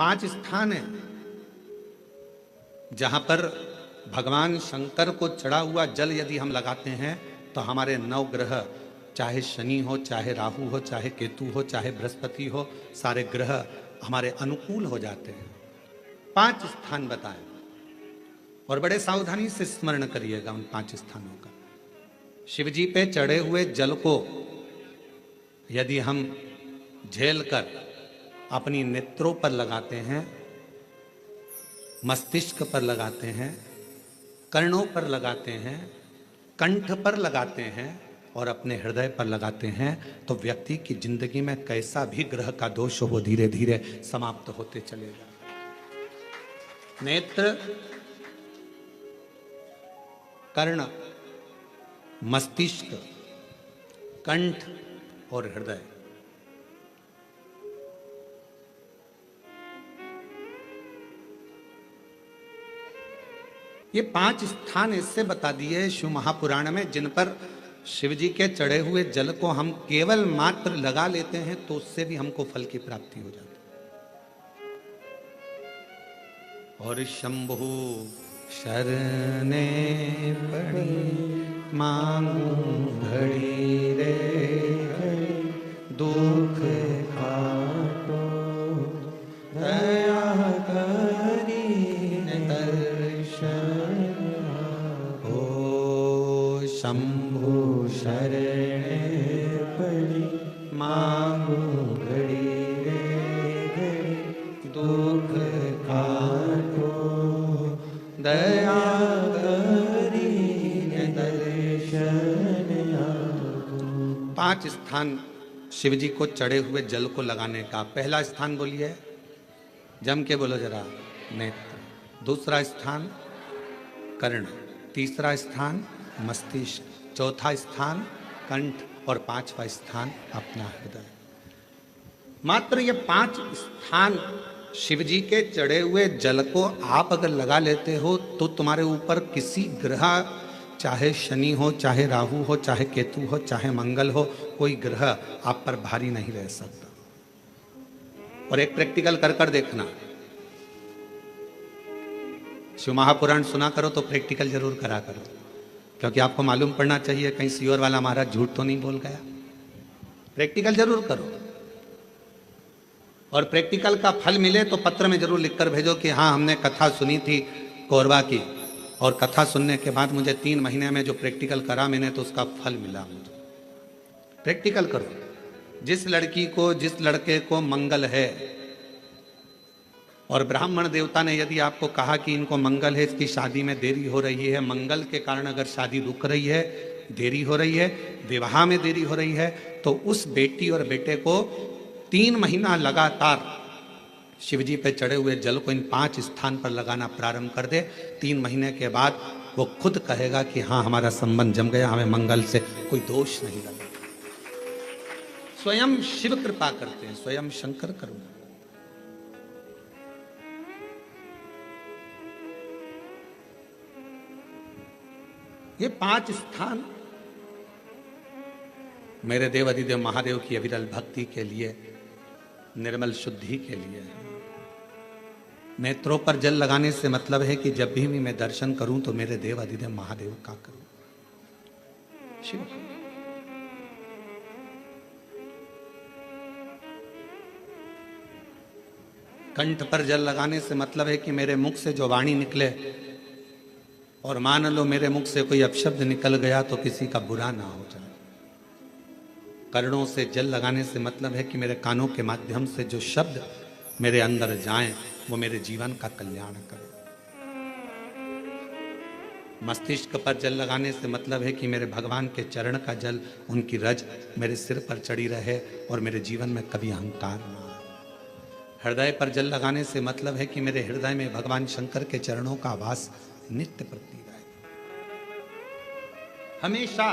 5 स्थान है जहां पर भगवान शंकर को चढ़ा हुआ जल यदि हम लगाते हैं तो हमारे 9 ग्रह, चाहे शनि हो, चाहे राहु हो, चाहे केतु हो, चाहे बृहस्पति हो, सारे ग्रह हमारे अनुकूल हो जाते हैं। 5 स्थान बताएं और बड़े सावधानी से स्मरण करिएगा उन 5 स्थानों का। शिव जी पे चढ़े हुए जल को यदि हम झेल कर अपनी नेत्रों पर लगाते हैं, मस्तिष्क पर लगाते हैं, कर्णों पर लगाते हैं, कंठ पर लगाते हैं और अपने हृदय पर लगाते हैं तो व्यक्ति की जिंदगी में कैसा भी ग्रह का दोष हो धीरे धीरे समाप्त होते चलेगा। नेत्र, कर्ण, मस्तिष्क, कंठ और हृदय, ये 5 स्थान इससे बता दिए शिव महापुराण में जिन पर शिव जी के चढ़े हुए जल को हम केवल मात्र लगा लेते हैं तो उससे भी हमको फल की प्राप्ति हो जाती है। और शंभु शरणे पड़ी मांगू घड़ी रे दुख काटो दया करी दर्शन हो। शंभु शरणे पड़ी मांगू घड़ी रे दुख काटो दया करी दर्शन हो। 5 स्थान शिव जी को चढ़े हुए जल को लगाने का। पहला स्थान बोलिए, जम के बोलो जरा, नेत्र। दूसरा स्थान कर्ण, तीसरा स्थान मस्तिष्क, चौथा स्थान कंठ और 5वां स्थान अपना हृदय। मात्र ये 5 स्थान शिव जी के चढ़े हुए जल को आप अगर लगा लेते हो तो तुम्हारे ऊपर किसी ग्रह, चाहे शनि हो, चाहे राहु हो, चाहे केतु हो, चाहे मंगल हो, कोई ग्रह आप पर भारी नहीं रह सकता। और एक प्रैक्टिकल कर कर देखना, शिव महापुराण सुना करो तो प्रैक्टिकल जरूर करा करो, क्योंकि आपको मालूम पड़ना चाहिए कहीं सीओर वाला महाराज झूठ तो नहीं बोल गया। प्रैक्टिकल जरूर करो और प्रैक्टिकल का फल मिले तो पत्र में जरूर लिखकर भेजो कि हाँ हमने कथा सुनी थी कोरबा की और कथा सुनने के बाद मुझे 3 महीने में जो प्रैक्टिकल करा मैंने तो उसका फल मिला मुझे। प्रैक्टिकल करो। जिस लड़की को, जिस लड़के को मंगल है और ब्राह्मण देवता ने यदि आपको कहा कि इनको मंगल है, इसकी शादी में देरी हो रही है, मंगल के कारण अगर शादी रुक रही है, देरी हो रही है, विवाह में देरी हो रही है, तो उस बेटी और बेटे को 3 महीना लगातार शिवजी पे चढ़े हुए जल को इन 5 स्थान पर लगाना प्रारंभ कर दे। 3 महीने के बाद वो खुद कहेगा कि हाँ हमारा संबंध जम गया, हमें मंगल से कोई दोष नहीं लगा। स्वयं शिव कृपा करते हैं, स्वयं शंकर करुणा। ये 5 स्थान मेरे देव अधिदेव महादेव की अविरल भक्ति के लिए, निर्मल शुद्धि के लिए। नेत्रों पर जल लगाने से मतलब है कि जब भी मैं दर्शन करूं तो मेरे देव अधिदेव महादेव का करूं, शिव। कंठ पर जल लगाने से मतलब है कि मेरे मुख से जो वाणी निकले, और मान लो मेरे मुख से कोई अपशब्द निकल गया तो किसी का बुरा ना हो जाए। कर्णों से जल लगाने से मतलब है कि मेरे कानों के माध्यम से जो शब्द मेरे अंदर जाएं वो मेरे जीवन का कल्याण करें। मस्तिष्क पर जल लगाने से मतलब है कि मेरे भगवान के चरण का जल, उनकी रज मेरे सिर पर चढ़ी रहे और मेरे जीवन में कभी अहंकार ना आए। हृदय पर जल लगाने से मतलब है कि मेरे हृदय में भगवान शंकर के चरणों का वास नित्य प्रति रहे। हमेशा